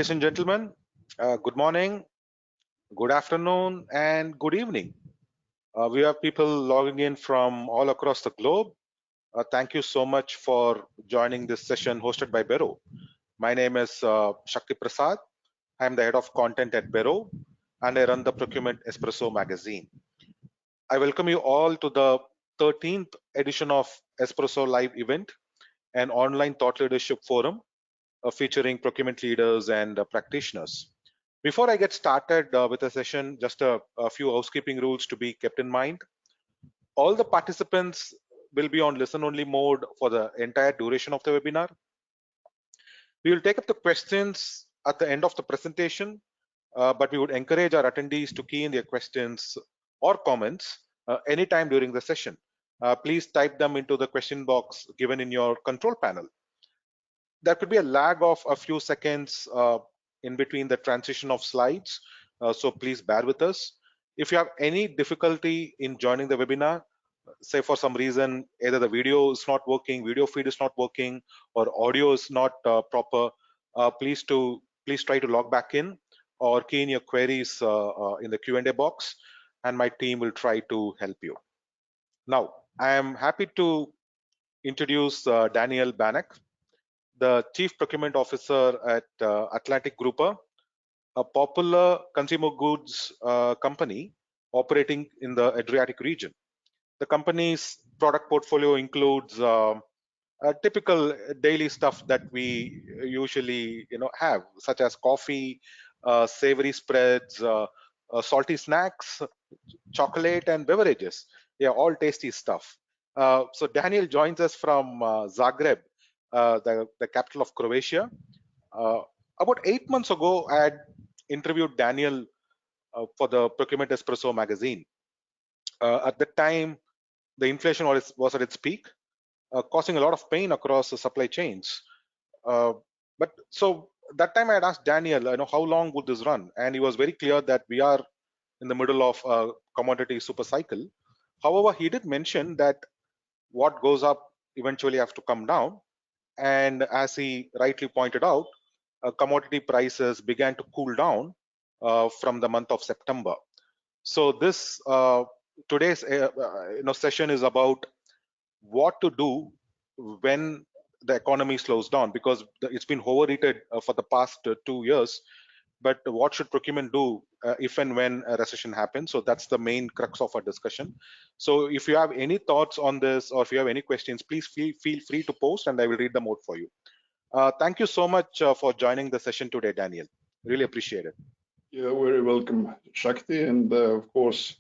Ladies and gentlemen, good morning, good afternoon, and good evening. We have people logging in from all across the globe. Thank you so much for joining this session hosted by Bero. My name is Shakti Prasad. I'm the head of content at Bero, and I run the Procurement Espresso magazine. I welcome you all to the 13th edition of Espresso Live event, an online thought leadership forum featuring procurement leaders and practitioners. Before I get started with the session, just a few housekeeping rules to be kept in mind. All the participants will be on listen only mode for the entire duration of the webinar. We will take up the questions at the end of the presentation, but we would encourage our attendees to key in their questions or comments anytime during the session. Please type them into the question box given in your control panel. There could be a lag of a few seconds in between the transition of slides, so please bear with us. If you have any difficulty in joining the webinar, say for some reason either the video is not working, video feed is not working, or audio is not proper, please try to log back in or key in your queries in the Q&A box, and my team will try to help you. Now, I am happy to introduce Daniel Bannock, the Chief Procurement Officer at Atlantic Grouper, a popular consumer goods company operating in the Adriatic region. The company's product portfolio includes typical daily stuff that we usually have, such as coffee, savory spreads, salty snacks, chocolate, and beverages. Yeah, all tasty stuff. So Daniel joins us from Zagreb, the capital of Croatia. Uh, about 8 months ago, I had interviewed Daniel for the Procurement Espresso magazine. At the time, the inflation was at its peak, causing a lot of pain across the supply chains. But so that time I had asked Daniel, how long would this run? And he was very clear that we are in the middle of a commodity super cycle. However, he did mention that what goes up eventually has to come down. And as he rightly pointed out, commodity prices began to cool down from the month of September. So this today's session is about what to do when the economy slows down, because it's been overheated for the past 2 years. But what should procurement do if and when a recession happens? So that's the main crux of our discussion. So if you have any thoughts on this, or if you have any questions, please feel free to post and I will read them out for you. Thank you so much for joining the session today, Daniel. Really appreciate it. You're very welcome, Shakti, and of course,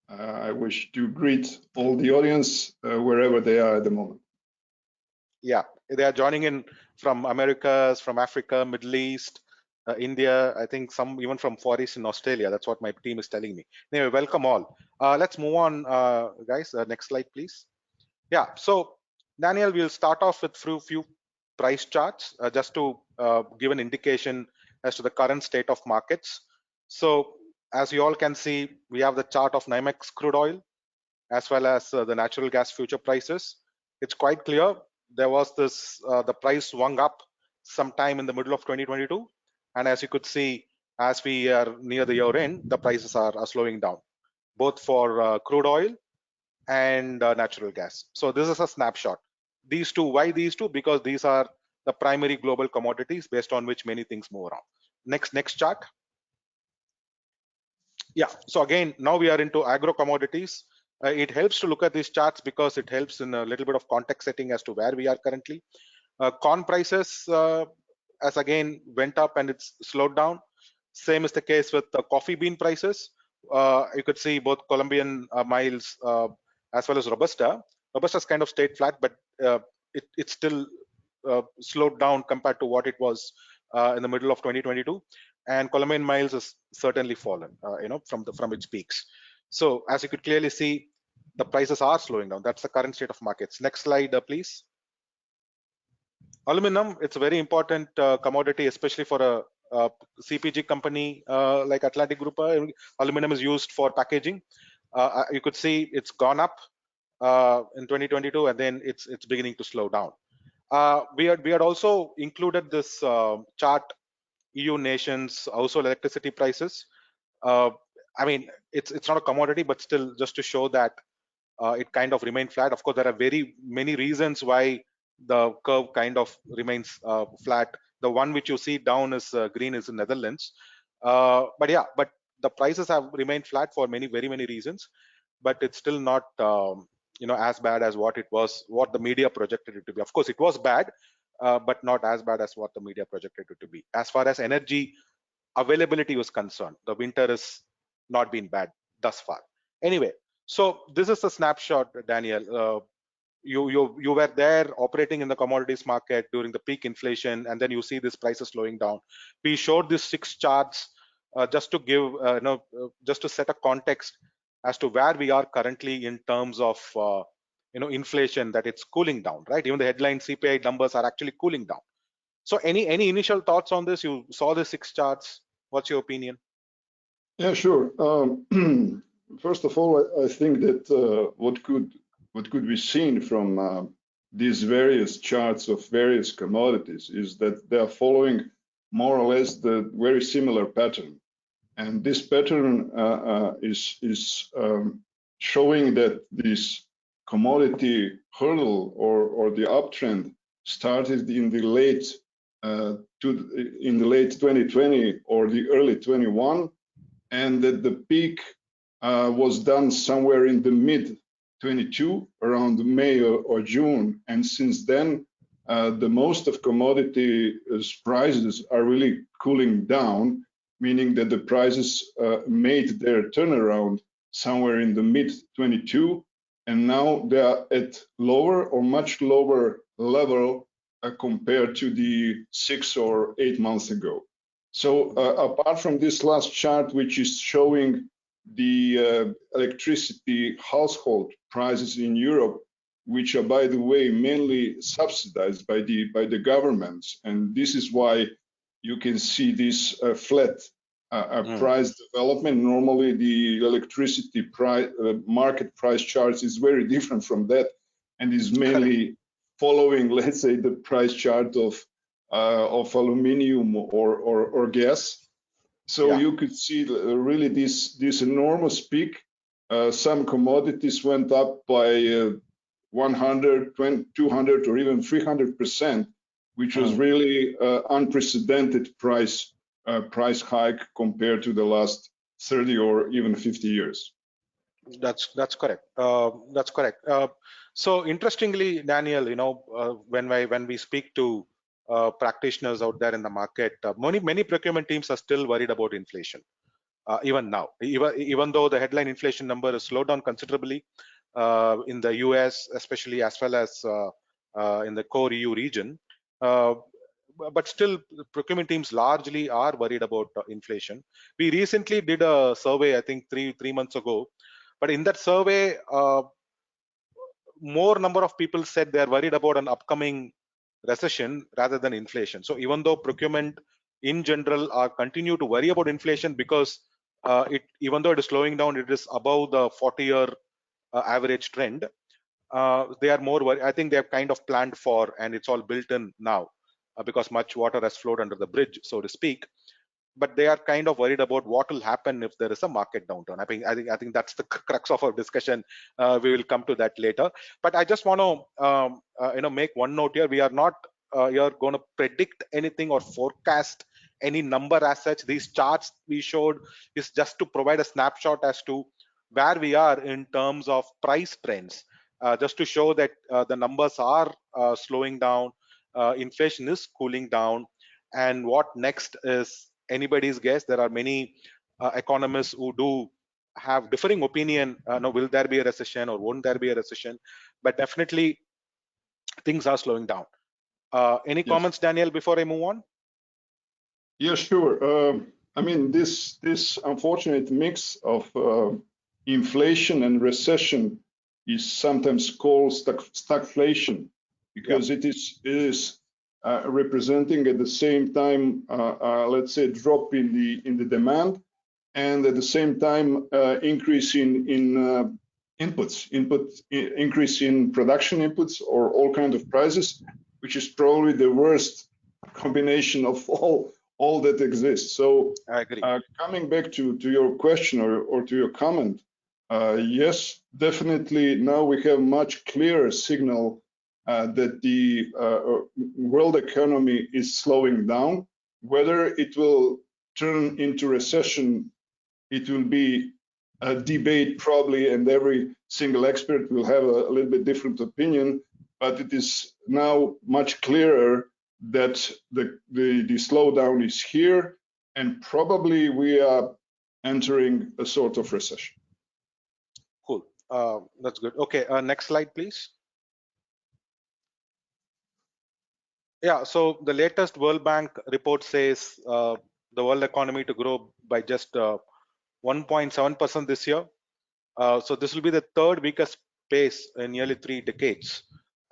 I wish to greet all the audience wherever they are at the moment. Yeah, they are joining in from Americas, from Africa, Middle East, India, I think some even from Far East in Australia. That's what my team is telling me. Anyway, welcome all. Let's move on, guys. Next slide, please. Yeah, so Daniel, we'll start off with few price charts just to give an indication as to the current state of markets. So as you all can see, we have the chart of NYMEX crude oil as well as the natural gas future prices. It's quite clear there was this the price swung up sometime in the middle of 2022, and as you could see, as we are near the year end, the prices are slowing down, both for crude oil and natural gas. So this is a snapshot. These two, why these two? Because these are the primary global commodities based on which many things move around. Next chart. Yeah, so again, now we are into agro commodities. It helps to look at these charts because it helps in a little bit of context setting as to where we are currently. Corn prices, as again, went up and it's slowed down. Same is the case with the coffee bean prices. You could see both Colombian miles as well as Robusta. Robusta's kind of stayed flat, but it still slowed down compared to what it was in the middle of 2022. And Colombian miles has certainly fallen, from its peaks. So as you could clearly see, the prices are slowing down. That's the current state of markets. Next slide, please. Aluminum, it's a very important commodity, especially for a CPG company like Atlantic Group. Aluminum is used for packaging. You could see it's gone up in 2022, and then it's beginning to slow down. We had also included this chart EU nations household electricity prices. I mean, it's not a commodity, but still, just to show that it kind of remained flat. Of course, there are very many reasons why the curve kind of remains flat. The one which you see down is green is in Netherlands. But yeah, but the prices have remained flat for very many reasons, but it's still not as bad as what it was, what the media projected it to be. Of course, it was bad, but not as bad as what the media projected it to be. As far as energy availability was concerned, the winter has not been bad thus far. Anyway, so this is a snapshot, Daniel. You were there operating in the commodities market during the peak inflation, and then you see this prices slowing down. We showed these 6 charts just to give just to set a context as to where we are currently in terms of inflation, that it's cooling down, right? Even the headline CPI numbers are actually cooling down. So any initial thoughts on this? You saw the 6 charts. What's your opinion? Yeah, sure. First of all, I think that what could be seen from these various charts of various commodities is that they are following more or less the very similar pattern, and this pattern is showing that this commodity hurdle or the uptrend started in the late 2020 or the early 21, and that the peak was done somewhere in the mid 22, around May or June, and since then the most of commodity prices are really cooling down, meaning that the prices made their turnaround somewhere in the mid 22, and now they are at lower or much lower level compared to the 6 or 8 months ago. So apart from this last chart, which is showing the electricity household prices in Europe, which are, by the way, mainly subsidized by the governments, and this is why you can see this flat price development. Normally, the electricity price market price chart is very different from that, and is mainly following, let's say, the price chart of aluminium or gas. So you could see really this enormous peak. Some commodities went up by 100, 200, or even 300%, which was really unprecedented price hike compared to the last 30 or even 50 years. That's correct. That's correct. So interestingly, Daniel, when we speak to practitioners out there in the market, many procurement teams are still worried about inflation. Even now, even though the headline inflation number has slowed down considerably in the US, especially, as well as in the core EU region, but still procurement teams largely are worried about inflation. We recently did a survey, I think three months ago, but in that survey, more number of people said they're worried about an upcoming recession rather than inflation. So even though procurement in general are continue to worry about inflation, because even though it is slowing down, it is above the 40-year average trend. They are more worried. I think they have kind of planned for, and it's all built in now because much water has flowed under the bridge, so to speak. But they are kind of worried about what will happen if there is a market downturn. I think that's the crux of our discussion. We will come to that later. But I just want to make one note here. We are not here going to predict anything or forecast any number as such. These charts we showed is just to provide a snapshot as to where we are in terms of price trends, just to show that the numbers are slowing down, inflation is cooling down, and what next is anybody's guess. There are many economists who do have differing opinion. Will there be a recession or won't there be a recession? But definitely things are slowing down. Any comments, Daniel, before I move on? Yeah, sure. I mean, this unfortunate mix of inflation and recession is sometimes called stagflation, because it is representing at the same time, let's say, drop in the demand, and at the same time increase in increase in production inputs or all kinds of prices, which is probably the worst combination of all all that exists. So I agree. coming back to your question or to your comment, yes, definitely now we have much clearer signal that the world economy is slowing down. Whether it will turn into recession, it will be a debate probably, and every single expert will have a little bit different opinion, but it is now much clearer that the slowdown is here, and probably we are entering a sort of recession. Cool. That's good. Okay, next slide, please. Yeah, so the latest World Bank report says the world economy to grow by just 1.7% this year. So this will be the third weakest pace in nearly 3 decades.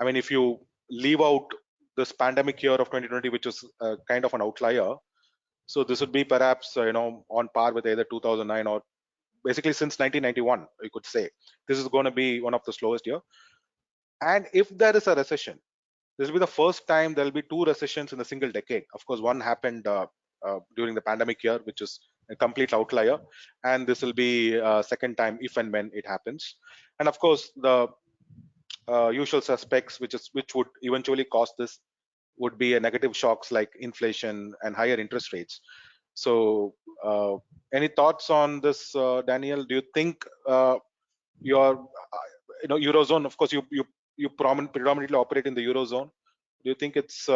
I mean, if you leave out this pandemic year of 2020, which was kind of an outlier, so this would be perhaps on par with either 2009 or basically since 1991. You could say this is going to be one of the slowest year. And if there is a recession, this will be the first time there will be 2 recessions in a single decade. Of course, one happened during the pandemic year, which is a complete outlier, and this will be second time if and when it happens. And of course, the usual suspects, which would eventually cause this, would be a negative shocks like inflation and higher interest rates. So, any thoughts on this, Daniel? Do you think your eurozone? Of course, you predominantly operate in the eurozone. Do you think it's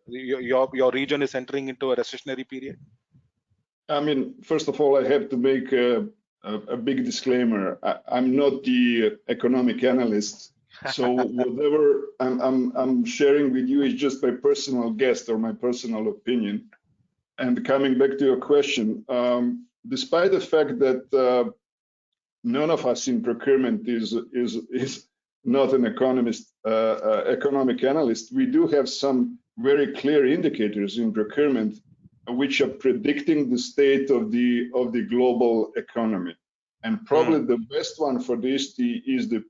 your region is entering into a recessionary period? I mean, first of all, I have to make a big disclaimer. I'm not the economic analyst, so whatever I'm sharing with you is just my personal guess or my personal opinion. And coming back to your question, despite the fact that none of us in procurement is not an economic analyst, we do have some very clear indicators in procurement which are predicting the state of the global economy. And probably the best one for this is the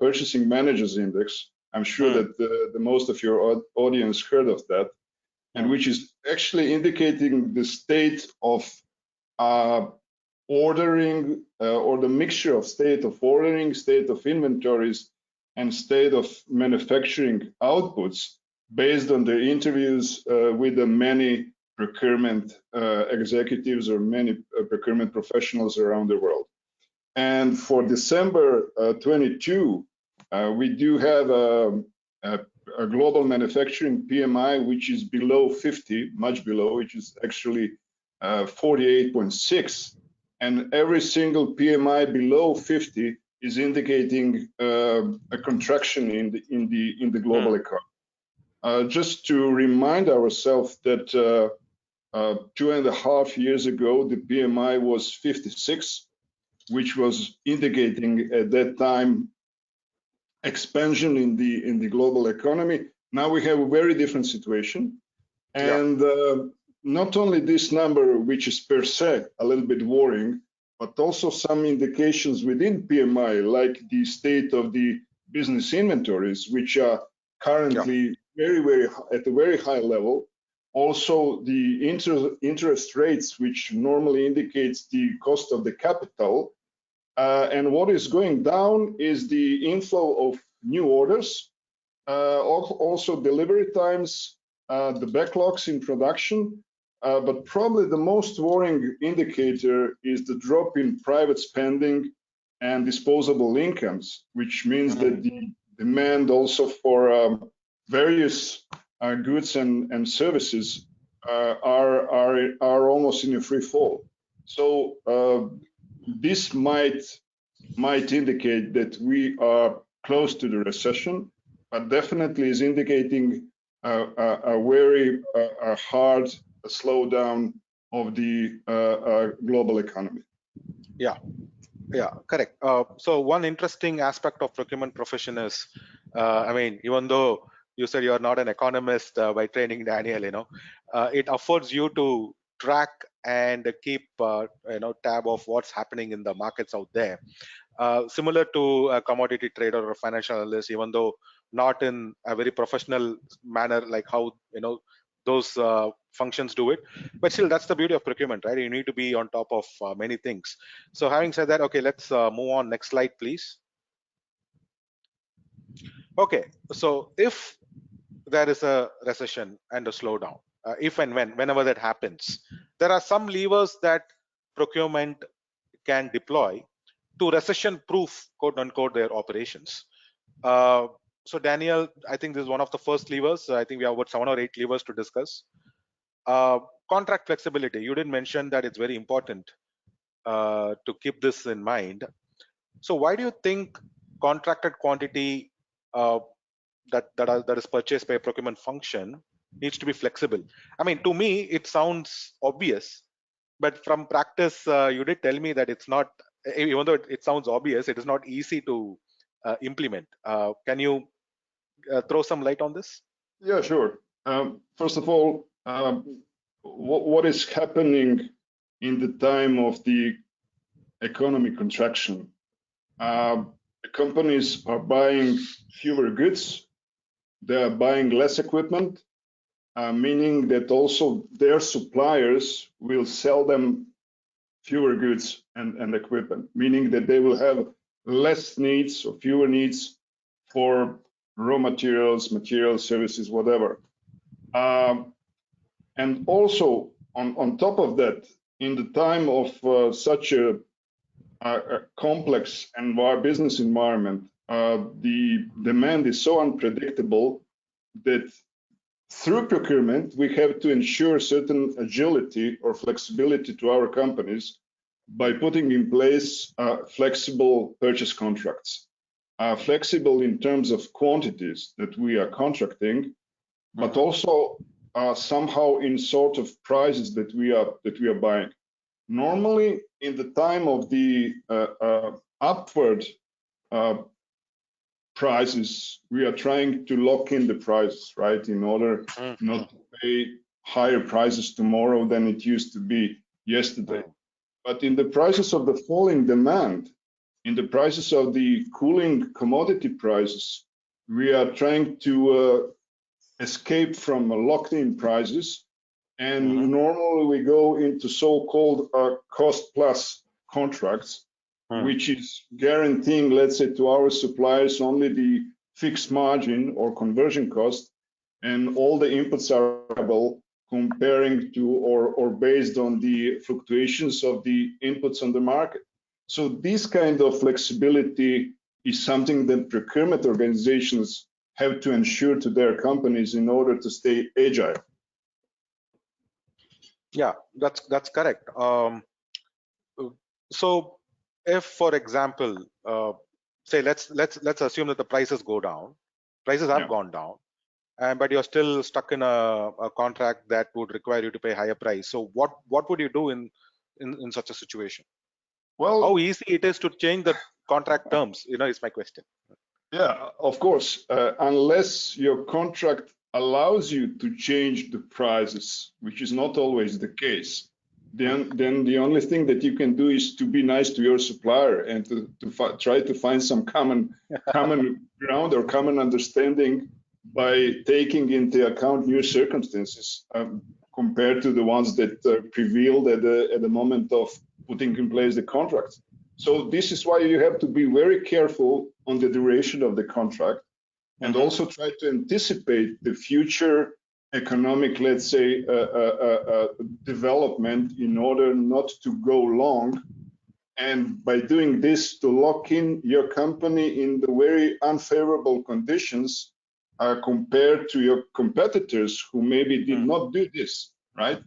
Purchasing Managers Index. I'm sure that the most of your audience heard of that, and which is actually indicating the state of ordering or the mixture of state of ordering, state of inventories, and state of manufacturing outputs based on the interviews with the many procurement executives or many procurement professionals around the world. And for December 22, we do have a global manufacturing PMI, which is below 50, much below, which is actually 48.6. And every single PMI below 50 is indicating a contraction in the global economy. Just to remind ourselves that 2.5 years ago, the PMI was 56, which was indicating at that time expansion in the global economy. Now we have a very different situation, and not only this number, which is per se a little bit worrying, but also some indications within PMI, like the state of the business inventories, which are currently very at a very high level. Also, the interest rates, which normally indicates the cost of the capital. And what is going down is the inflow of new orders, also delivery times, the backlogs in production, but probably the most worrying indicator is the drop in private spending and disposable incomes, which means that the demand also for various goods and services are almost in a free fall. So this might indicate that we are close to the recession, but definitely is indicating a very hard slowdown of the global economy. Yeah, correct. So one interesting aspect of procurement profession is, I mean, even though you said you're not an economist by training, Daniel, it affords you to track and keep tab of what's happening in the markets out there. Similar to a commodity trader or a financial analyst, even though not in a very professional manner, like how those functions do it. But still, that's the beauty of procurement, right? You need to be on top of many things. So having said that, okay, let's move on. Next slide, please. Okay, so if there is a recession and a slowdown, if and whenever that happens, there are some levers that procurement can deploy to recession-proof, quote unquote, their operations. So Daniel, I think this is one of the first levers. I think we have about 7 or 8 levers to discuss. Contract flexibility. You did mention that it's very important to keep this in mind. So why do you think contracted quantity that is purchased by a procurement function needs to be flexible? I mean, to me, it sounds obvious, but from practice, you did tell me that it's not. Even though it sounds obvious, it is not easy to implement. Can you throw some light on this? Yeah, sure. First of all, what is happening in the time of the economic contraction? The companies are buying fewer goods, they are buying less equipment, meaning that also their suppliers will sell them fewer goods and equipment, meaning that they will have less needs or fewer needs for raw materials, services, whatever. And also, on top of that, in the time of such a complex business environment, the demand is so unpredictable that through procurement, we have to ensure certain agility or flexibility to our companies by putting in place flexible purchase contracts. Flexible in terms of quantities that we are contracting, but also somehow in sort of prices that we are buying. Normally, in the time of the upward prices, we are trying to lock in the prices, right, in order not to pay higher prices tomorrow than it used to be yesterday. But in the prices of the falling demand, in the prices of the cooling commodity prices, we are trying to escape from locked-in prices, and normally we go into so-called cost-plus contracts, which is guaranteeing, let's say, to our suppliers only the fixed margin or conversion cost, and all the inputs are variable comparing to or based on the fluctuations of the inputs on the market. So this kind of flexibility is something that procurement organizations have to ensure to their companies in order to stay agile. Yeah, that's correct. So if, for example, say let's assume that the prices go down, prices have gone down, but you're still stuck in a contract that would require you to pay higher price. So what would you do in such a situation? Well, how easy it is to change the contract terms, is my question. Yeah, of course, unless your contract allows you to change the prices, which is not always the case, then the only thing that you can do is to be nice to your supplier and to try to find some common ground or common understanding by taking into account new circumstances compared to the ones that prevailed at the moment of putting in place the contract. So this is why you have to be very careful on the duration of the contract, and also try to anticipate the future economic, let's say, development in order not to go long, and by doing this to lock in your company in the very unfavorable conditions compared to your competitors who maybe did not do this, right?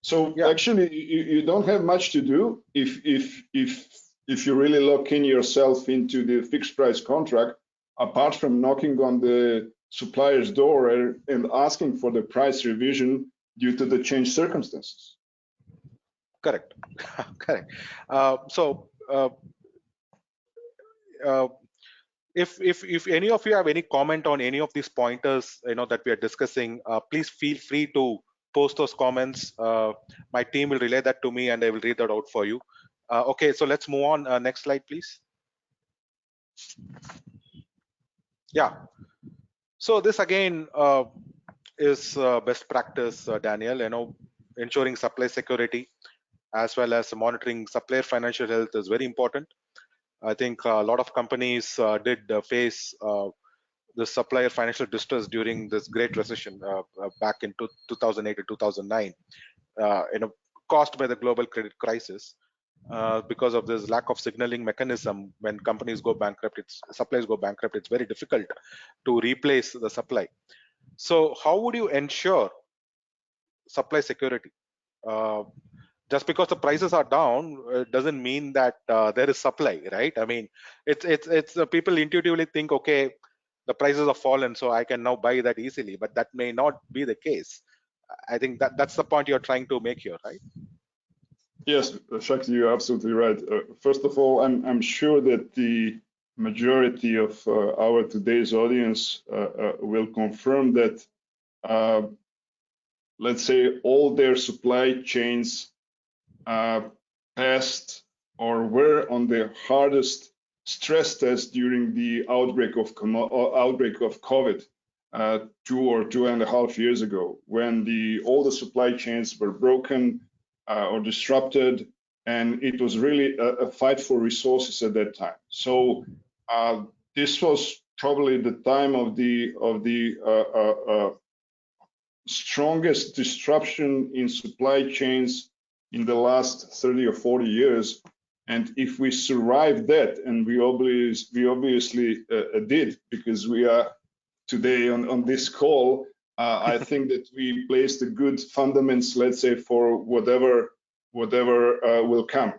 So actually, you don't have much to do if you really lock in yourself into the fixed price contract, apart from knocking on the supplier's door and asking for the price revision due to the changed circumstances. Correct. Correct. If any of you have any comment on any of these pointers that we are discussing, please feel free to post those comments. My team will relay that to me and I will read that out for you. Okay, so let's move on. Next slide, please. Yeah. So this again is best practice, Daniel. Ensuring supply security as well as monitoring supplier financial health is very important. I think a lot of companies did face the supplier financial distress during this great recession back in 2008 to 2009, caused by the global credit crisis. Because of this lack of signaling mechanism, when companies go bankrupt, suppliers go bankrupt, it's very difficult to replace the supply. So how would you ensure supply security? Just because the prices are down doesn't mean that there is supply, right? I mean, it's people intuitively think, okay, the prices have fallen, so I can now buy that easily, but that may not be the case. I think that's the point you're trying to make here, right? Yes, Shakti, you're absolutely right. First of all, I'm sure that the majority of our today's audience will confirm that, let's say, all their supply chains passed or were on the hardest stress test during the outbreak of COVID 2.5 years ago, when all the supply chains were broken or disrupted, and it was really a fight for resources at that time. So this was probably the time of the strongest disruption in supply chains in the last 30 or 40 years. And if we survived that, and we obviously did, because we are today on this call, I think that we placed the good fundamentals, let's say, for whatever will come.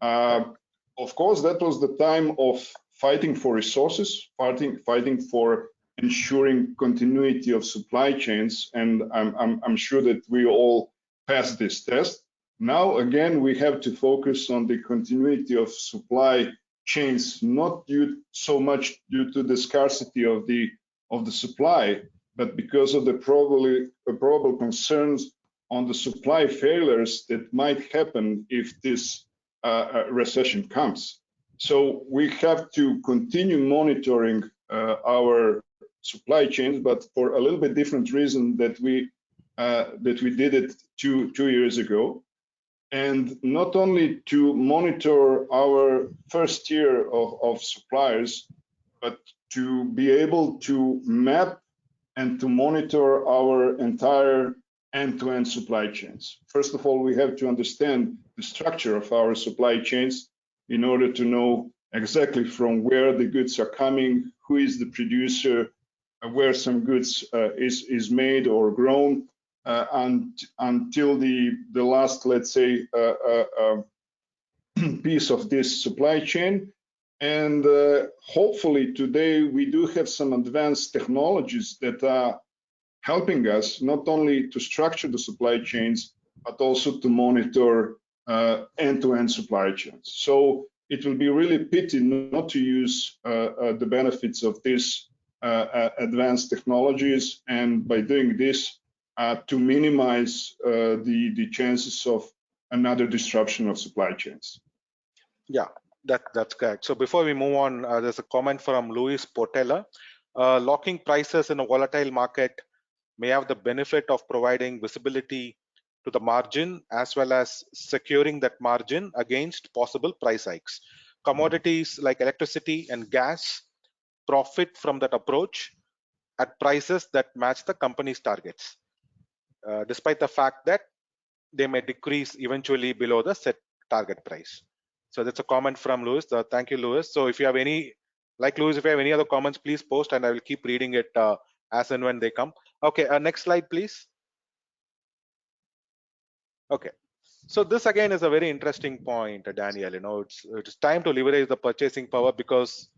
Of course, that was the time of fighting for resources, fighting for ensuring continuity of supply chains, and I'm sure that we all passed this test. Now, again, we have to focus on the continuity of supply chains, not so much due to the scarcity of the supply, but because of the probable concerns on the supply failures that might happen if this recession comes. So we have to continue monitoring our supply chains, but for a little bit different reason that we did it two years ago. And not only to monitor our first tier of suppliers, but to be able to map and to monitor our entire end-to-end supply chains. First of all, we have to understand the structure of our supply chains in order to know exactly from where the goods are coming, who is the producer, where some goods is made or grown, and until the last, let's say, piece of this supply chain. And hopefully today we do have some advanced technologies that are helping us not only to structure the supply chains, but also to monitor end-to-end supply chains. So it will be really pity not to use the benefits of these advanced technologies, and by doing this, to minimize the chances of another disruption of supply chains. Yeah, that's correct. So before we move on, there's a comment from Luis Portela. Locking prices in a volatile market may have the benefit of providing visibility to the margin as well as securing that margin against possible price hikes. Commodities like electricity and gas profit from that approach at prices that match the company's targets, despite the fact that they may decrease eventually below the set target price. So that's a comment from Louis. Thank you, Louis. So if you have any, like Louis, if you have any other comments, please post and I will keep reading it as and when they come. Okay, next slide, please. Okay, so this again is a very interesting point, Daniel. It's time to leverage the purchasing power because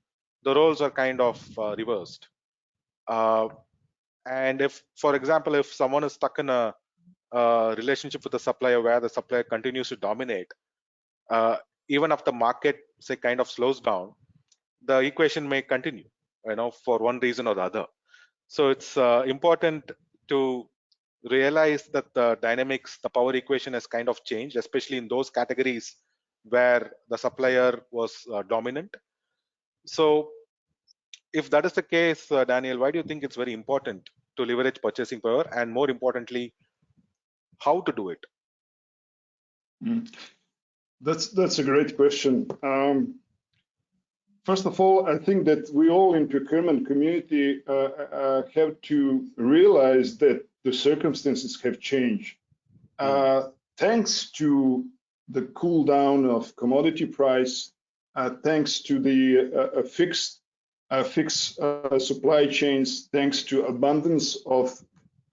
the roles are kind of reversed. And if, for example, if someone is stuck in a relationship with the supplier where the supplier continues to dominate, even if the market, say, kind of slows down, the equation may continue, for one reason or the other. So it's important to realize that the dynamics, the power equation has kind of changed, especially in those categories where the supplier was dominant. So if that is the case, Daniel, why do you think it's very important to leverage purchasing power, and more importantly, how to do it? That's a great question. First of all, I think that we all in procurement community have to realize that the circumstances have changed. Thanks to the cool down of commodity price, thanks to the fixed supply chains, thanks to abundance of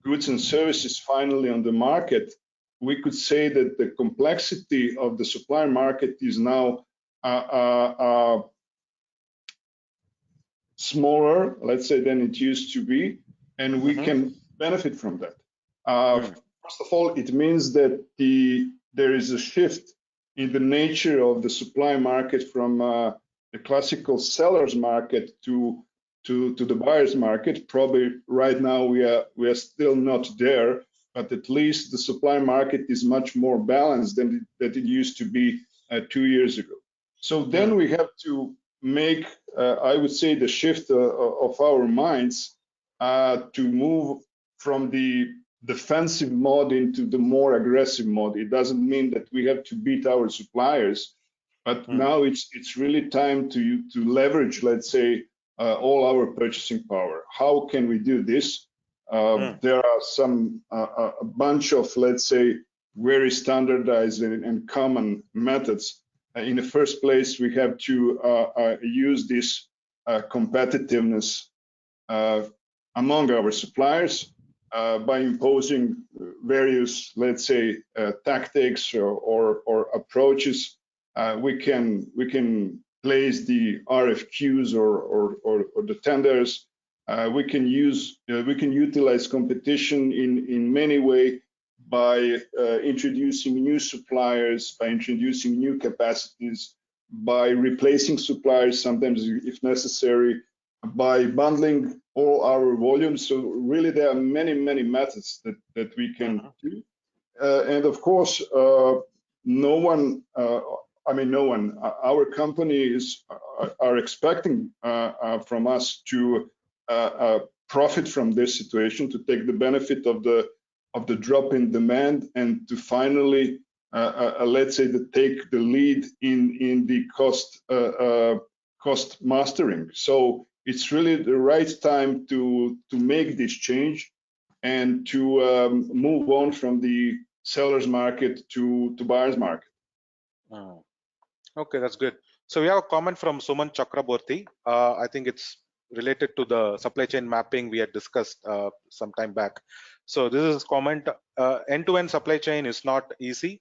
goods and services finally on the market, we could say that the complexity of the supply market is now smaller, let's say, than it used to be, and we can benefit from that. First of all, it means that there is a shift in the nature of the supply market from the classical seller's market to the buyer's market. Probably right now we are still not there, but at least the supply market is much more balanced than it used to be 2 years ago. So then we have to make, I would say, the shift of our minds to move from the defensive mode into the more aggressive mode. It doesn't mean that we have to beat our suppliers, but now it's really time to leverage, let's say, all our purchasing power. How can we do this? There are a bunch of, let's say, very standardized and common methods. In the first place, we have to use this competitiveness among our suppliers by imposing various, let's say, tactics or approaches. We can place the RFQs or the tenders. We can utilize competition in many ways by introducing new suppliers, by introducing new capacities, by replacing suppliers sometimes if necessary, by bundling all our volumes. So really there are many methods that we can do. And of course, no one, our companies are expecting from us to profit from this situation, to take the benefit of the drop in demand, and to finally, let's say, to take the lead in the cost mastering. So it's really the right time to make this change and to move on from the seller's market to buyer's market. Okay, that's good. So we have a comment from Suman Chakraborty. I think it's related to the supply chain mapping we had discussed some time back. So this is a comment: end-to-end supply chain is not easy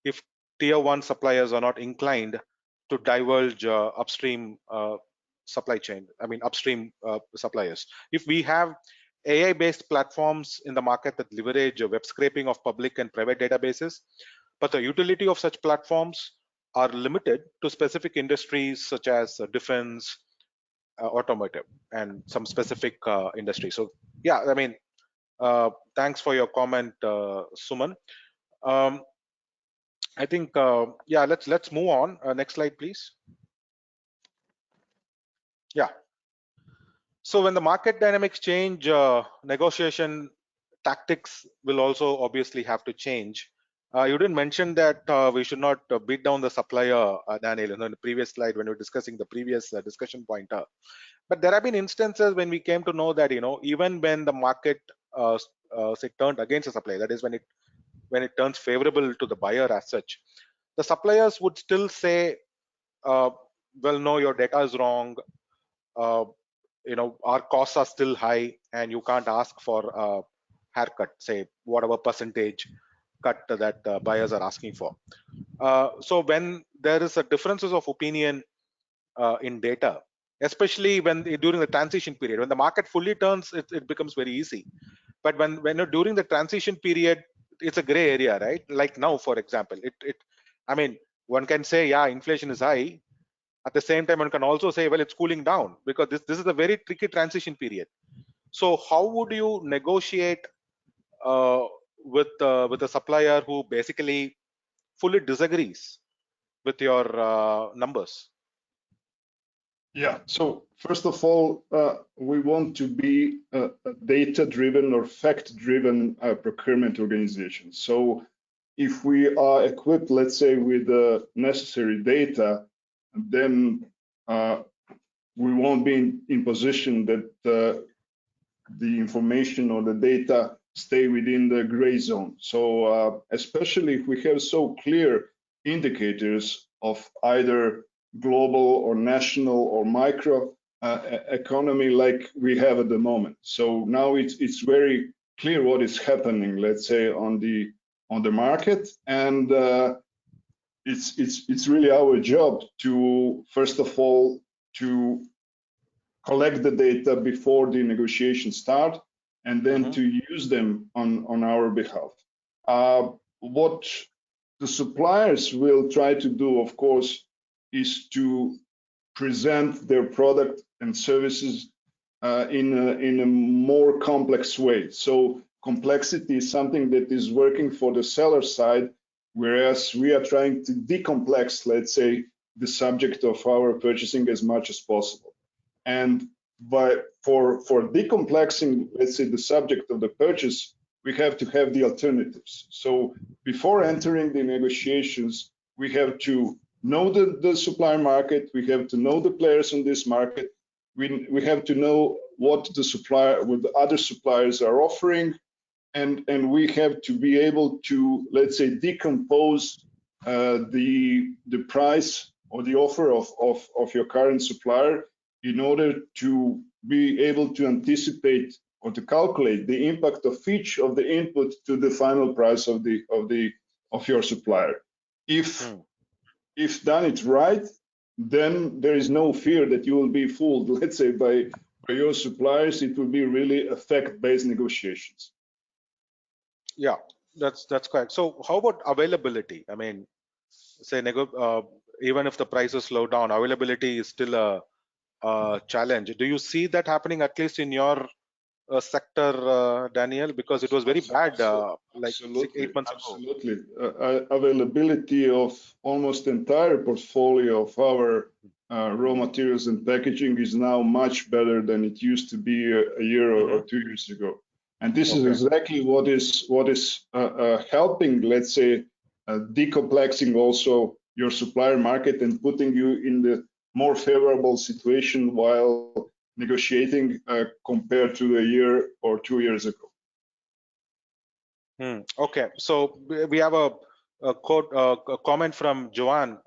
if tier one suppliers are not inclined to divulge upstream supply chain. I mean upstream suppliers. If we have AI-based platforms in the market that leverage web scraping of public and private databases, but the utility of such platforms are limited to specific industries such as defense, automotive, and some specific industries. So yeah, I mean, thanks for your comment, Suman. I think yeah, let's move on. Next slide, please. Yeah. So when the market dynamics change, negotiation tactics will also obviously have to change. You didn't mention that we should not beat down the supplier, Daniel, in the previous slide when we were discussing the previous discussion pointer. But there have been instances when we came to know that, you know, even when the market say turned against the supplier, that is when it turns favorable to the buyer as such, the suppliers would still say, well, no, your data is wrong. You know, our costs are still high, and you can't ask for a haircut, say whatever percentage cut that buyers are asking for. So when there is a differences of opinion in data, especially when during the transition period, when the market fully turns, it becomes very easy. But when during the transition period, it's a gray area, right? Like now, for example, I mean, one can say, yeah, inflation is high. At the same time, one can also say, well, it's cooling down, because this is a very tricky transition period. So how would you negotiate with a supplier who basically fully disagrees with your numbers? Yeah, so first of all, we want to be a data-driven or fact-driven procurement organization. So if we are equipped, let's say, with the necessary data, then we won't be in position that the information or the data stay within the gray zone. So especially if we have so clear indicators of either global or national or micro economy like we have at the moment. So now it's very clear what is happening, let's say, on the market, and it's really our job to first of all to collect the data before the negotiations start, and then to use them on our behalf. What the suppliers will try to do, of course, is to present their product and services in a more complex way. So complexity is something that is working for the seller side, whereas we are trying to decomplex, let's say, the subject of our purchasing as much as possible. And for decomplexing, let's say, the subject of the purchase, we have to have the alternatives. So before entering the negotiations, we have to know the supply market, we have to know the players in this market, we have to know what the other suppliers are offering, and we have to be able to, let's say, decompose the price or the offer of your current supplier in order to be able to anticipate or to calculate the impact of each of the input to the final price of your supplier. If done it right, then there is no fear that you will be fooled, let's say, by your suppliers. It will be really a fact-based negotiations. Yeah, that's correct. So how about availability? I mean, say even if the prices slow down, availability is still a challenge. Do you see that happening at least in your sector, Daniel? Because it was very bad like 8 months ago. Absolutely. Availability of almost entire portfolio of our raw materials and packaging is now much better than it used to be a year or 2 years ago. And this is exactly what is helping, let's say, decomplexing also your supplier market and putting you in the more favorable situation while negotiating compared to a year or 2 years ago. Okay, so we have a comment from Joanne,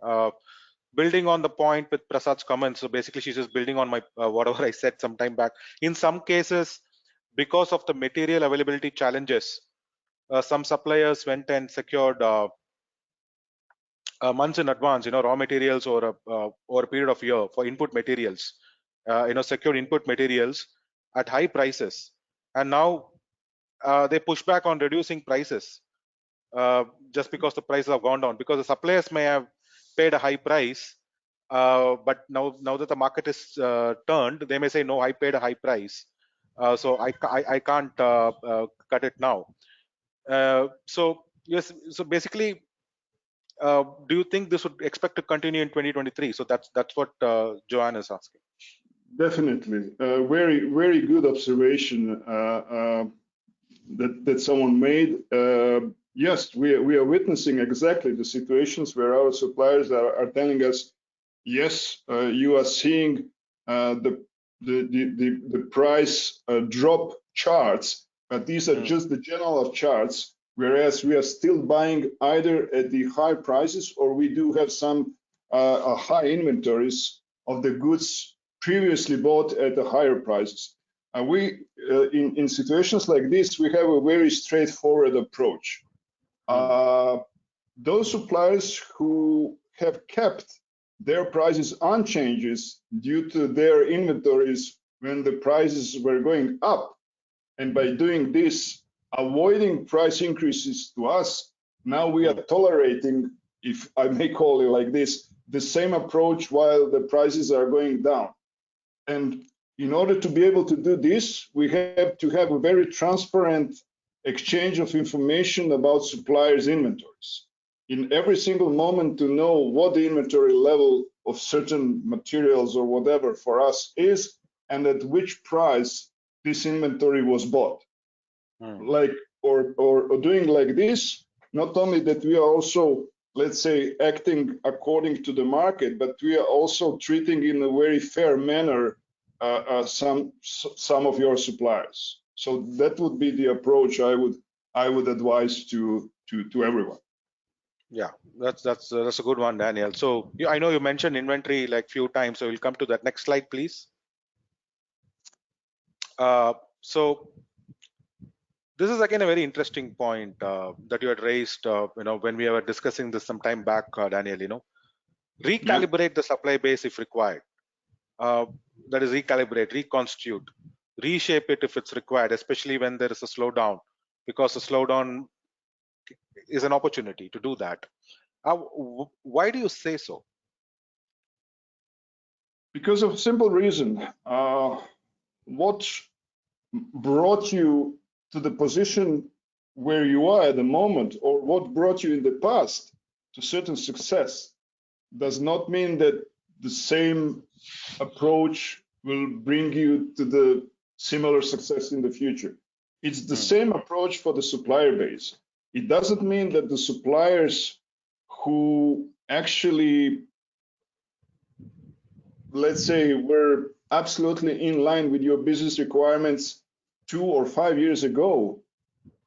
building on the point with Prasad's comments. So basically, she's just building on my whatever I said some time back. In some cases, because of the material availability challenges, some suppliers went and secured months in advance, raw materials or a period of year for input materials, secured input materials at high prices, and now they push back on reducing prices just because the prices have gone down, because the suppliers may have paid a high price, but now that the market is turned, they may say, no, I paid a high price, so I can't cut it now. So yes, so basically, do you think this would expect to continue in 2023? So that's what Joanne is asking. Definitely, very good observation that someone made. Yes, we are witnessing exactly the situations where our suppliers are telling us, yes, you are seeing the price drop charts, but these are just the general charts, whereas we are still buying either at the high prices or we do have some high inventories of the goods previously bought at the higher prices. In situations like this, we have a very straightforward approach. Those suppliers who have kept their prices unchanged due to their inventories when the prices were going up, and by doing this, avoiding price increases to us, now we are tolerating, if I may call it like this, the same approach while the prices are going down. And in order to be able to do this, we have to have a very transparent exchange of information about suppliers' inventories. in every single moment to know what the inventory level of certain materials or whatever for us is, and at which price this inventory was bought. Like, or doing like this, not only that we are also, let's say, acting according to the market, but we are also treating in a very fair manner some of your suppliers. So that would be the approach I would advise to everyone. Yeah, that's a good one, Daniel. So I know you mentioned inventory like few times, so we'll come to that. Next slide, please. So this is again a very interesting point that you had raised. When we were discussing this some time back, Daniel. Recalibrate the supply base if required. That is, recalibrate, reconstitute, reshape it if it's required, especially when there is a slowdown, because a slowdown is an opportunity to do that. Why do you say so? Because of a simple reason. What brought you to the position where you are at the moment, or what brought you in the past to certain success, does not mean that the same approach will bring you to the similar success in the future. It's the same approach for the supplier base. It doesn't mean that the suppliers who actually, let's say, were absolutely in line with your business requirements 2 or 5 years ago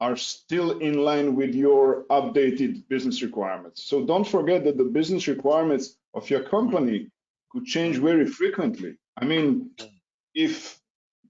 are still in line with your updated business requirements. So don't forget that the business requirements of your company could change very frequently. I mean, if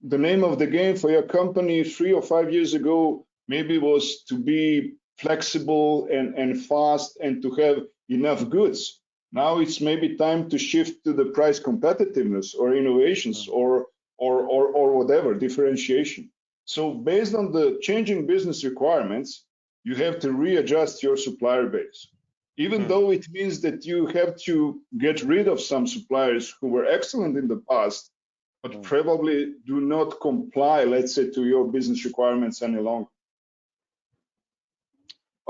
the name of the game for your company 3 or 5 years ago maybe was to be flexible and fast and to have enough goods, now it's maybe time to shift to the price competitiveness or innovations or whatever, differentiation. So based on the changing business requirements, you have to readjust your supplier base. Even though it means that you have to get rid of some suppliers who were excellent in the past, but probably do not comply, let's say, to your business requirements any longer.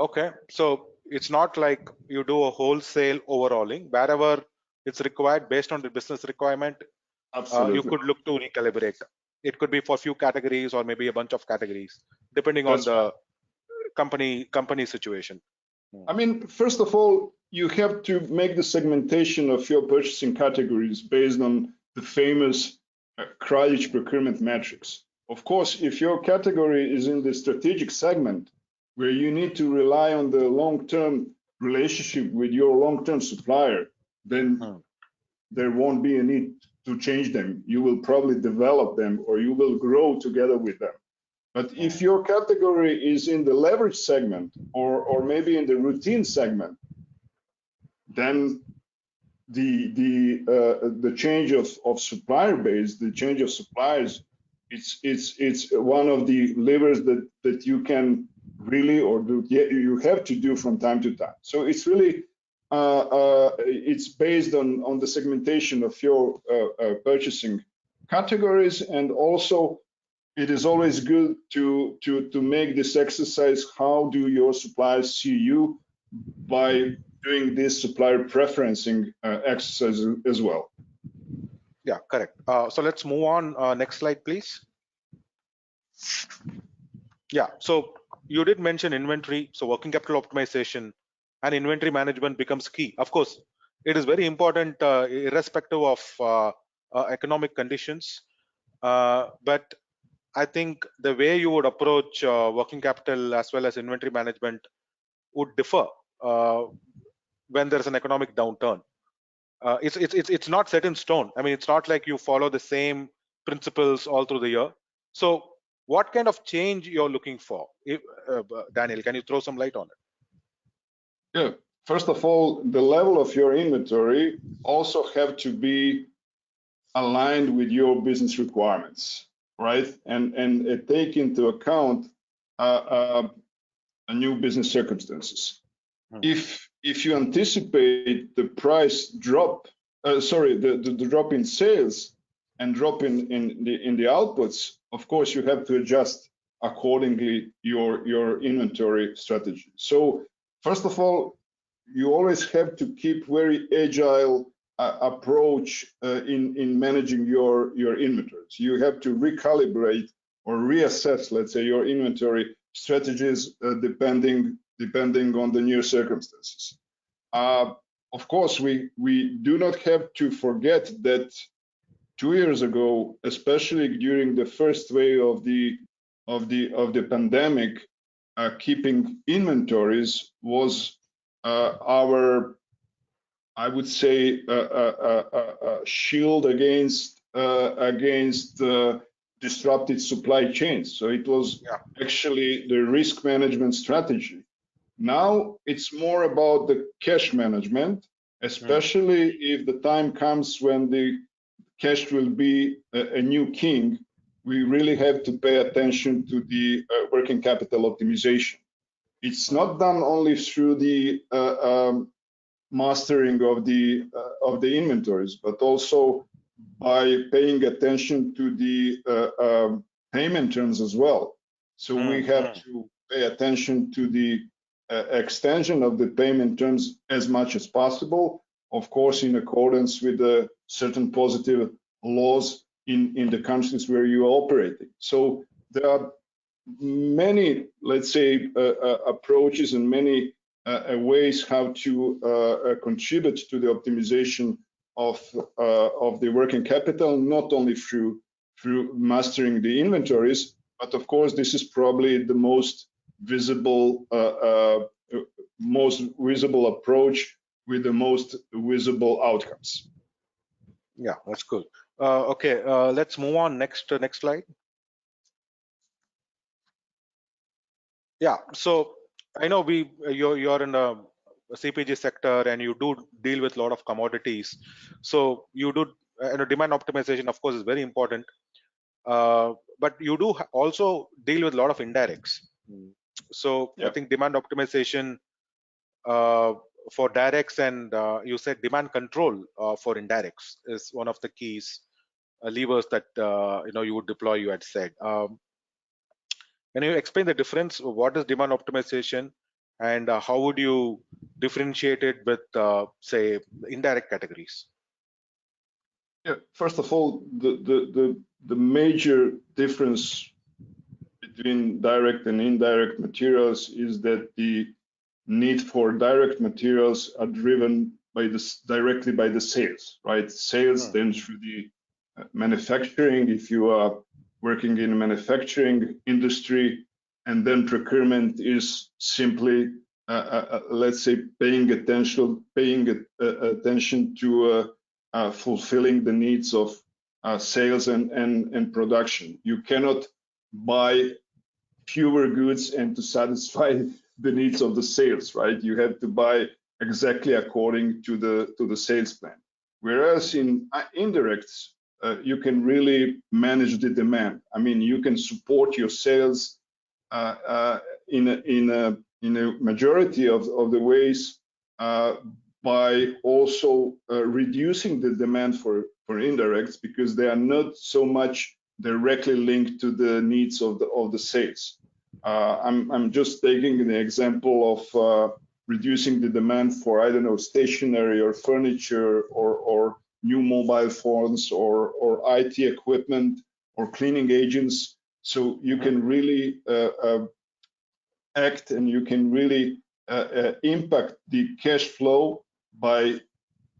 Okay, so it's not like you do a wholesale overhauling. Wherever it's required based on the business requirement, you could look to recalibrate. It could be for a few categories or maybe a bunch of categories, depending on the company situation. I mean, first of all, you have to make the segmentation of your purchasing categories based on the famous Kraljic procurement metrics. Of course, if your category is in the strategic segment, where you need to rely on the long-term relationship with your long-term supplier, then there won't be a need to change them. You will probably develop them or you will grow together with them. But if your category is in the leverage segment or maybe in the routine segment, then the change of supplier base, the change of suppliers, it's one of the levers that you can really you have to do from time to time. So it's really it's based on the segmentation of your purchasing categories, and also it is always good to make this exercise. How do your suppliers see you by doing this supplier preferencing exercise as well? Yeah, correct. So let's move on. Next slide, please. Yeah, so you did mention inventory. So working capital optimization and inventory management becomes key. Of course, it is very important irrespective of economic conditions. But I think the way you would approach working capital as well as inventory management would differ when there's an economic downturn. It's not set in stone. I mean, it's not like you follow the same principles all through the year. So what kind of change you're looking for? Daniel, can you throw some light on it? Yeah, first of all, the level of your inventory also have to be aligned with your business requirements, right? And take into account a new business circumstances. If you anticipate the price drop, the drop in sales and drop in the outputs, of course you have to adjust accordingly your inventory strategy. So first of all, you always have to keep very agile approach in managing your inventories. You have to recalibrate or reassess, let's say, your inventory strategies depending on the new circumstances. Of course, we do not have to forget that 2 years ago, especially during the first wave of the pandemic, keeping inventories was our, I would say, shield against disrupted supply chains. So it was actually the risk management strategy. Now it's more about the cash management, especially if the time comes when the cash will be a new king. We really have to pay attention to the working capital optimization. It's not done only through the mastering of the inventories, but also by paying attention to the payment terms as well. So we have to pay attention to the extension of the payment terms as much as possible, of course, in accordance with the certain positive laws in the countries where you are operating. So there are many, let's say, approaches and many ways how to contribute to the optimization of the working capital, not only through mastering the inventories, but of course this is probably the most visible approach with the most visible outcomes. Yeah, that's good. Okay, let's move on. Next slide. Yeah, so I know you're in a CPG sector and you do deal with a lot of commodities. So you do, demand optimization, of course, is very important. But you do also deal with a lot of indirects. So I think demand optimization for directs and you said demand control for indirects is one of the keys levers that you would deploy. You had said. Can you explain the difference? What is demand optimization, and how would you differentiate it with, say, indirect categories? Yeah. First of all, the major difference between direct and indirect materials is that the need for direct materials are driven directly by the sales, right? Sales then through the manufacturing, if you are working in a manufacturing industry, and then procurement is simply, let's say, paying attention to fulfilling the needs of sales and production. You cannot buy fewer goods and to satisfy the needs of the sales, right? You have to buy exactly according to the sales plan. Whereas in indirects, you can really manage the demand. I mean, you can support your sales in a majority of the ways by also reducing the demand for indirects, because they are not so much directly linked to the needs of the sales. I'm just taking an example of reducing the demand for, I don't know, stationery or furniture or new mobile phones or IT equipment or cleaning agents. So you can really act and you can really impact the cash flow by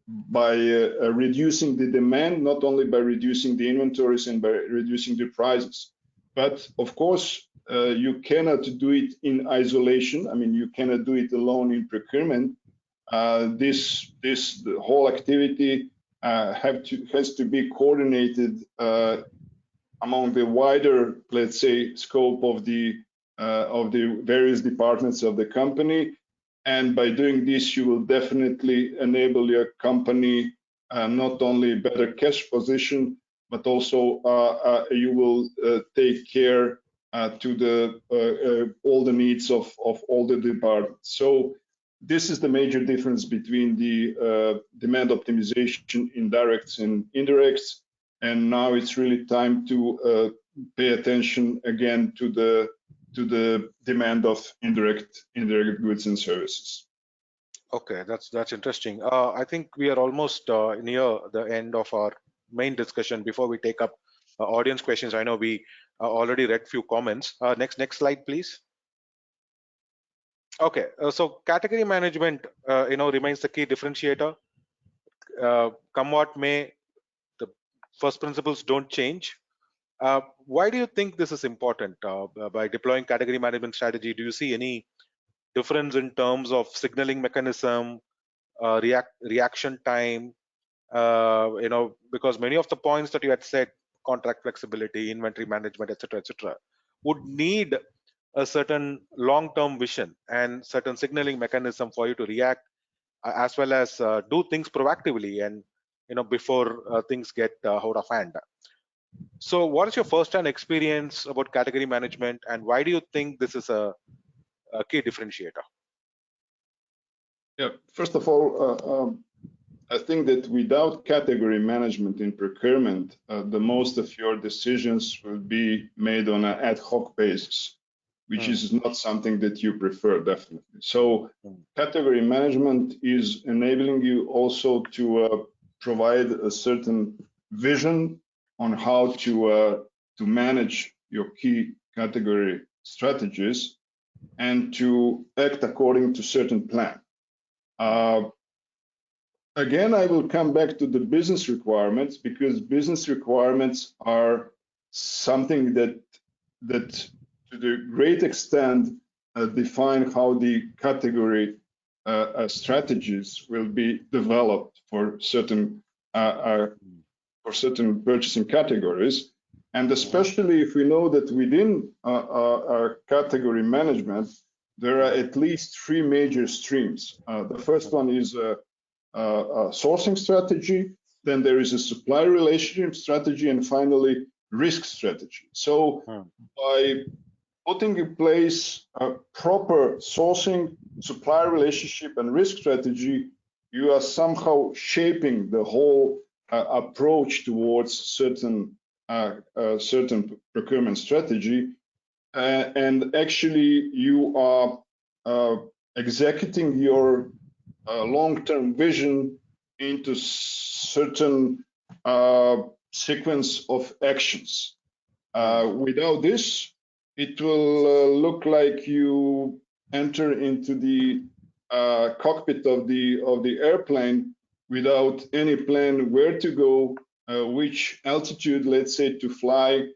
reducing the demand, not only by reducing the inventories and by reducing the prices. But of course, you cannot do it in isolation. I mean, you cannot do it alone in procurement. The whole activity has to be coordinated among the wider, let's say, scope of the various departments of the company. And by doing this, you will definitely enable your company not only better cash position, but also you will take care to all the needs of all the departments. So this is the major difference between the demand optimization in directs and indirects. And now it's really time to pay attention again to the demand of indirect goods and services. Okay, that's interesting. I think we are almost near the end of our main discussion. Before we take up audience questions, I know we already read few comments. Next slide, please. Okay, so category management, remains the key differentiator. Come what may, the first principles don't change. Why do you think this is important? By deploying category management strategy, do you see any difference in terms of signaling mechanism, reaction time? Because many of the points that you had said, contract flexibility, inventory management, etc., would need a certain long-term vision and certain signaling mechanism for you to react, as well as do things proactively and before things get out of hand. So what is your first-hand experience about category management, and why do you think this is a key differentiator? Yeah, first of all, I think that without category management in procurement, the most of your decisions will be made on an ad hoc basis, which is not something that you prefer, definitely. So category management is enabling you also to provide a certain vision on how to manage your key category strategies and to act according to certain plan. Again, I will come back to the business requirements, because business requirements are something that to the great extent define how the category strategies will be developed for certain purchasing categories. And especially if we know that within our category management, there are at least three major streams. The first one is a sourcing strategy, then there is a supply relationship strategy, and finally risk strategy. So by putting in place a proper sourcing, supply relationship, and risk strategy, you are somehow shaping the whole approach towards certain procurement strategy, and actually you are executing your long-term vision into certain sequence of actions. Without this, it will look like you enter into the cockpit of the airplane without any plan where to go, which altitude, let's say, to fly.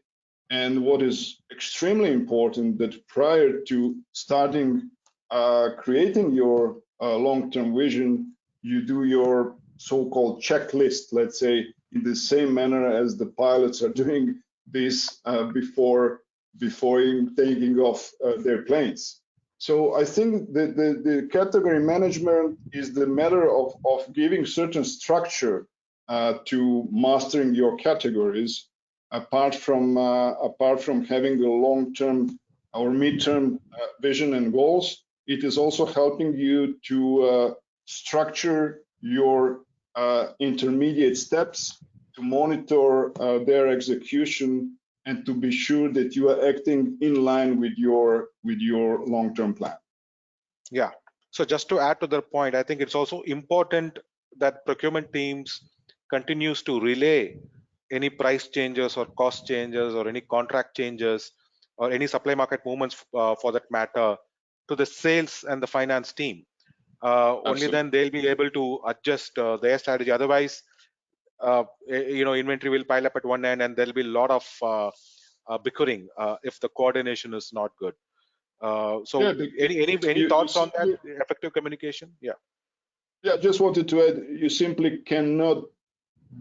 And what is extremely important, that prior to starting creating your long-term vision, you do your so-called checklist, let's say, in the same manner as the pilots are doing this before taking off their planes. So I think that the category management is the matter of giving certain structure to mastering your categories, apart from having a long-term or mid-term vision and goals. It is also helping you to structure your intermediate steps, to monitor their execution, and to be sure that you are acting in line with your long-term plan. Yeah. So just to add to the point, I think it's also important that procurement teams continues to relay any price changes or cost changes or any contract changes or any supply market movements for that matter to the sales and the finance team. Only then they'll be able to adjust their strategy. Otherwise, inventory will pile up at one end, and there'll be a lot of bickering if the coordination is not good. So, yeah, any thoughts on that? Effective communication? Yeah. Yeah, just wanted to add, you simply cannot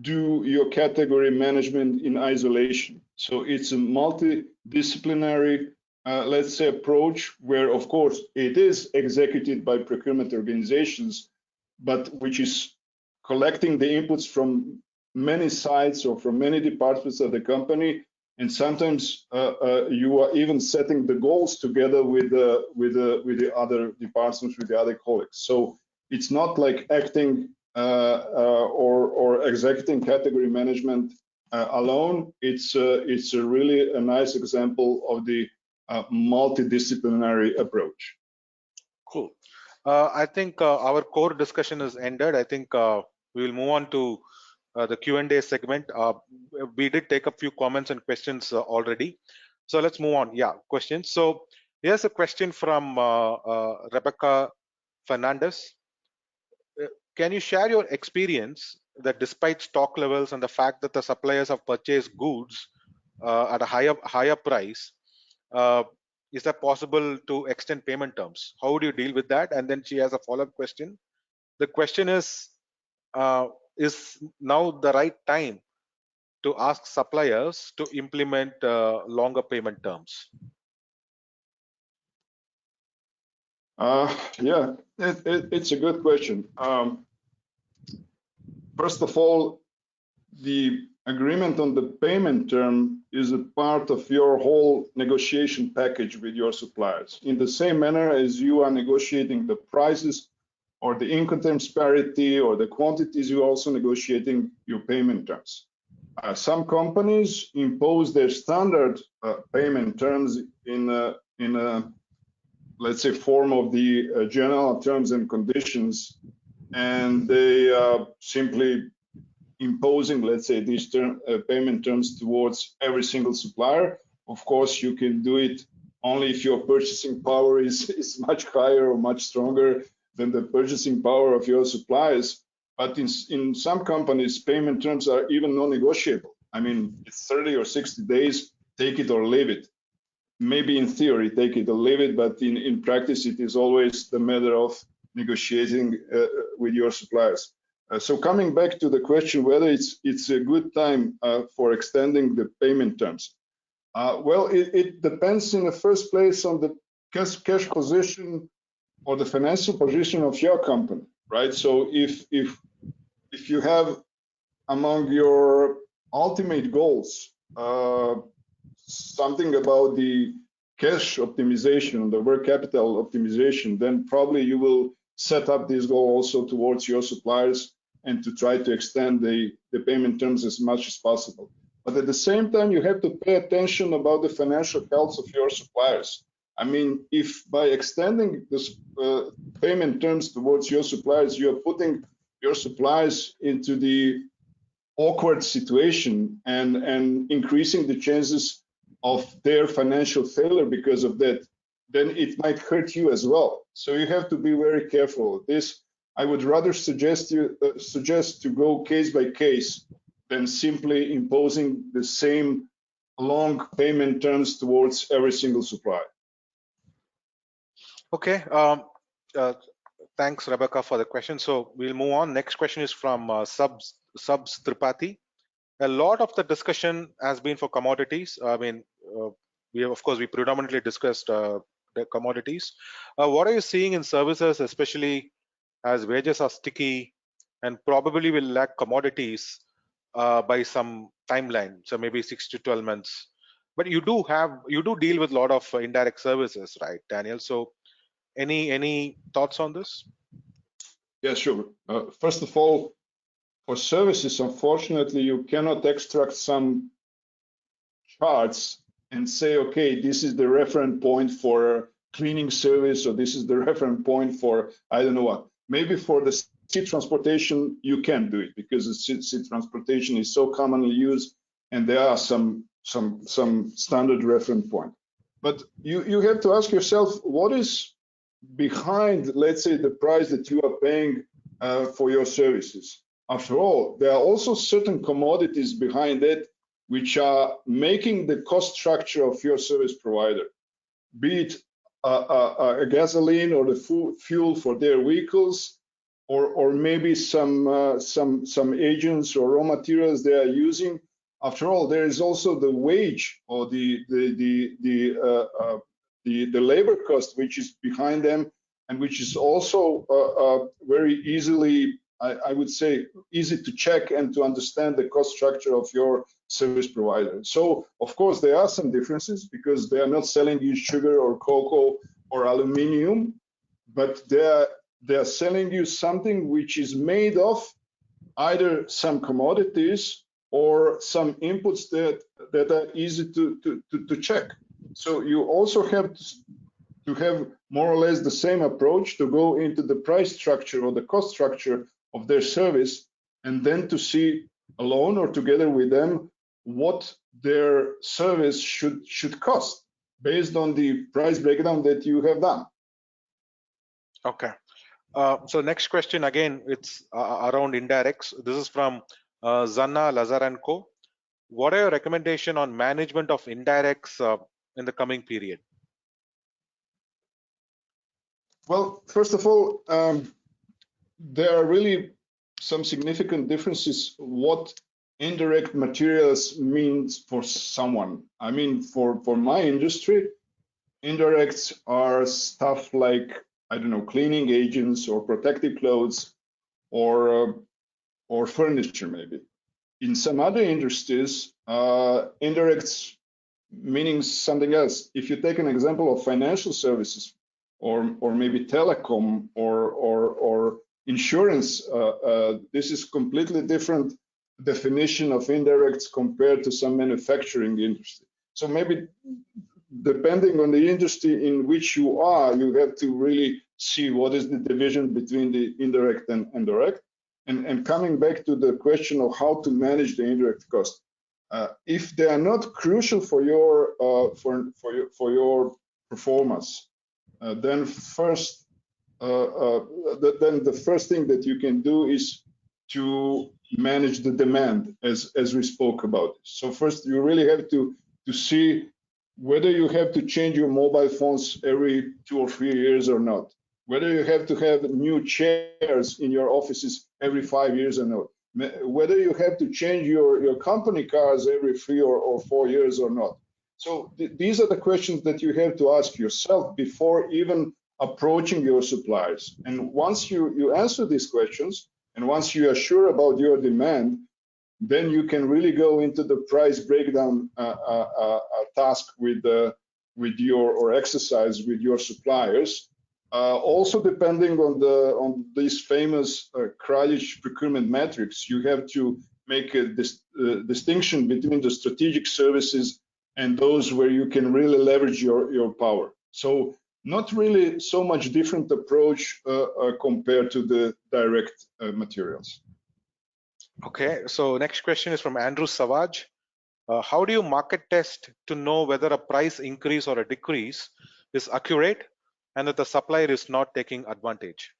do your category management in isolation. So it's a multidisciplinary, let's say, approach where, of course, it is executed by procurement organizations, but which is collecting the inputs from many sides or from many departments of the company. And sometimes you are even setting the goals together with the other departments, with the other colleagues. So it's not like acting or executing category management alone. It's a really a nice example of the multidisciplinary approach. Cool. I think our core discussion is ended. I think we will move on to the Q&A segment. We did take a few comments and questions already. So let's move on. Yeah, questions. So here's a question from Rebecca Fernandez. Can you share your experience that despite stock levels and the fact that the suppliers have purchased goods at a higher price, uh, is that possible to extend payment terms? How do you deal with that? And then she has a follow-up question. The question is now the right time to ask suppliers to implement longer payment terms? Yeah, it's a good question. First of all, the agreement on the payment term is a part of your whole negotiation package with your suppliers. In the same manner as you are negotiating the prices or the Incoterms parity or the quantities, you're also negotiating your payment terms. Some companies impose their standard payment terms in a let's say form of the general terms and conditions, and they simply imposing, let's say, these payment terms towards every single supplier. Of course, you can do it only if your purchasing power is much higher or much stronger than the purchasing power of your suppliers. But in some companies, payment terms are even non-negotiable. I mean, it's 30 or 60 days, take it or leave it. Maybe in theory, take it or leave it, but in practice, it is always the matter of negotiating with your suppliers. So coming back to the question whether it's a good time for extending the payment terms. Well, it depends in the first place on the cash position or the financial position of your company, right? So if you have among your ultimate goals something about the cash optimization, the working capital optimization, then probably you will set up this goal also towards your suppliers and to try to extend the payment terms as much as possible. But at the same time, you have to pay attention about the financial health of your suppliers. I mean, if by extending this payment terms towards your suppliers, you're putting your suppliers into the awkward situation and increasing the chances of their financial failure because of that, then it might hurt you as well. So you have to be very careful. This, I would rather suggest to go case by case than simply imposing the same long payment terms towards every single supplier. Okay. Thanks, Rebecca, for the question. So we'll move on. Next question is from Subs Tripathi. A lot of the discussion has been for commodities. I mean, we predominantly discussed the commodities. What are you seeing in services, especially as wages are sticky and probably will lack commodities by some timeline, so maybe 6 to 12 months. But you do deal with a lot of indirect services, right, Daniel? So any thoughts on this? Yeah, sure. First of all, for services, unfortunately, you cannot extract some charts and say, okay, this is the reference point for cleaning service, or this is the reference point for, I don't know what. Maybe for the sea transportation, you can do it because the sea transportation is so commonly used and there are some standard reference point. But you have to ask yourself, what is behind, let's say, the price that you are paying for your services? After all, there are also certain commodities behind it which are making the cost structure of your service provider, be it a gasoline or the fuel for their vehicles, or maybe some agents or raw materials they are using. After all, there is also the wage or the labor cost which is behind them, and which is also very easily, I would say, easy to check and to understand the cost structure of your service provider. So, of course, there are some differences because they are not selling you sugar or cocoa or aluminium, but they are selling you something which is made of either some commodities or some inputs that are easy to check. So you also have to have more or less the same approach, to go into the price structure or the cost structure of their service, and then to see alone or together with them what their service should cost based on the price breakdown that you have done. Okay. So next question, again, it's around indirects. This is from Zanna Lazar and Co. What are your recommendation on management of indirects in the coming period? Well, first of all, there are really some significant differences what indirect materials means for someone. I mean, for my industry, indirects are stuff like, I don't know, cleaning agents or protective clothes or furniture maybe. In some other industries, indirects meaning something else. If you take an example of financial services or maybe telecom or insurance, this is completely different definition of indirects compared to some manufacturing industry. So maybe depending on the industry in which you are, you have to really see what is the division between the indirect and direct. And coming back to the question of how to manage the indirect cost, if they are not crucial for your performance, then the first thing that you can do is to manage the demand, as we spoke about. So first, you really have to see whether you have to change your mobile phones every 2 or 3 years or not, whether you have to have new chairs in your offices every 5 years or not, whether you have to change your company cars every 3 or 4 years or not. So these are the questions that you have to ask yourself before even approaching your suppliers. And once you answer these questions, and once you are sure about your demand, then you can really go into the price breakdown task with your or exercise with your suppliers. Also, depending on these famous Kraljic procurement metrics, you have to make a distinction between the strategic services and those where you can really leverage your power. So not really so much different approach compared to the direct materials. Okay, so next question is from Andrew Savage. How do you market test to know whether a price increase or a decrease is accurate and that the supplier is not taking advantage?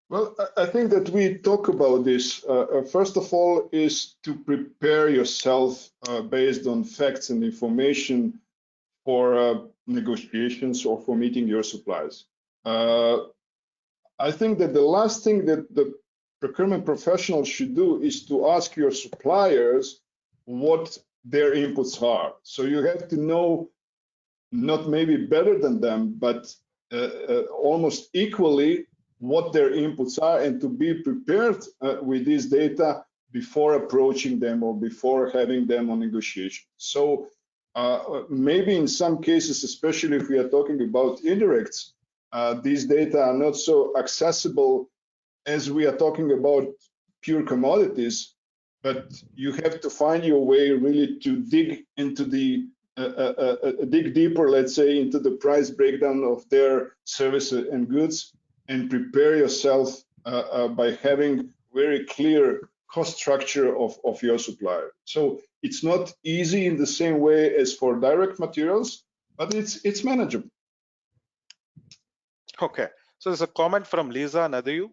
Well, I think that we talk about this. First of all, is to prepare yourself based on facts and information for negotiations or for meeting your suppliers. I think that the last thing that the procurement professionals should do is to ask your suppliers what their inputs are. So you have to know, not maybe better than them, but almost equally what their inputs are, and to be prepared with this data before approaching them or before having them on negotiation. So maybe in some cases, especially if we are talking about indirects, these data are not so accessible as we are talking about pure commodities, but you have to find your way really to dig into the dig deeper, let's say, into the price breakdown of their services and goods, and prepare yourself by having very clear cost structure of your supplier. So it's not easy in the same way as for direct materials, but it's manageable. Okay, so there's a comment from Lisa Nadayu.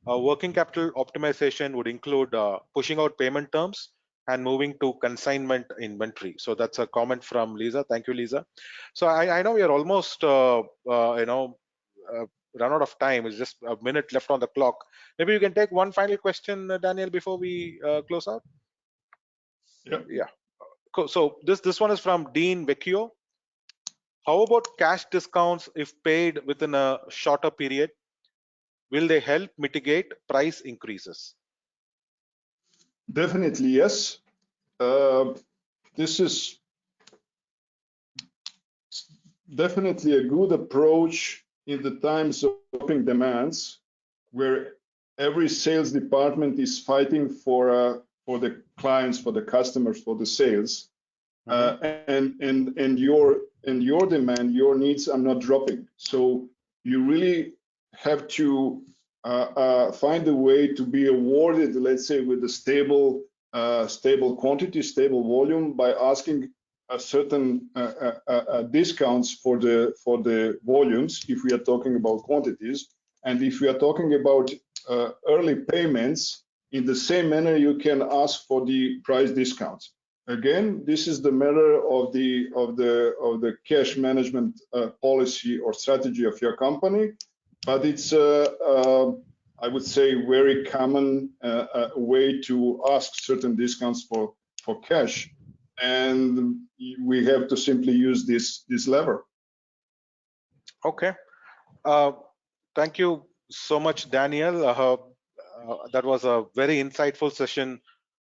Working capital optimization would include pushing out payment terms and moving to consignment inventory. So that's a comment from Lisa. Thank you, Lisa. So I know we are almost run out of time. It's just a minute left on the clock. Maybe you can take one final question, Daniel, before we close out. Yeah. Cool. So this one is from Dean Vecchio. How about cash discounts if paid within a shorter period? Will they help mitigate price increases? Definitely yes. This is definitely a good approach in the times of dropping demands, where every sales department is fighting for the clients, for the customers, for the sales, and and your demand, your needs are not dropping. So you really have to find a way to be awarded, let's say, with a stable quantity, stable volume, by asking a certain discounts for the volumes, if we are talking about quantities. And if we are talking about early payments, in the same manner, you can ask for the price discounts. Again, this is the matter of the cash management policy or strategy of your company, but it's I would say very common way to ask certain discounts for cash, and we have to simply use this lever. Okay. Thank you so much, Daniel. That was a very insightful session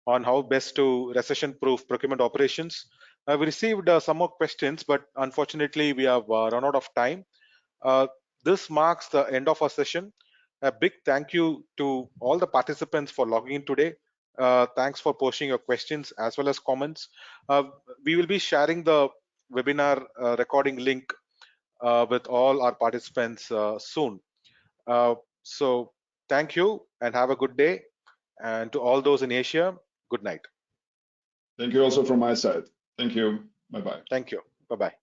on how best to recession-proof procurement operations. I've received some more questions, but unfortunately, we have run out of time. This marks the end of our session. A big thank you to all the participants for logging in today. Thanks for posting your questions as well as comments. We will be sharing the webinar recording link with all our participants soon. So thank you and have a good day. And to all those in Asia, good night. Thank you also from my side. Thank you. Bye-bye. Thank you. Bye-bye.